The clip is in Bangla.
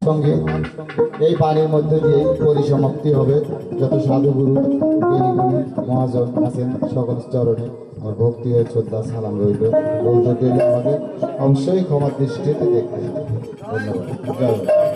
সঙ্গে এই পানির মধ্যে দিয়ে পরিসমাপ্তি হবে। যত সাধুগুরু জ্ঞানীগুরু মহাজন আছেন সকল চরণে আমার ভক্তি হয়ে শ্রদ্ধা সালাম রইল। বলতে গেলে আমাকে অবশ্যই ক্ষমার দৃষ্টিতে দেখবেন। ধন্যবাদ। জয়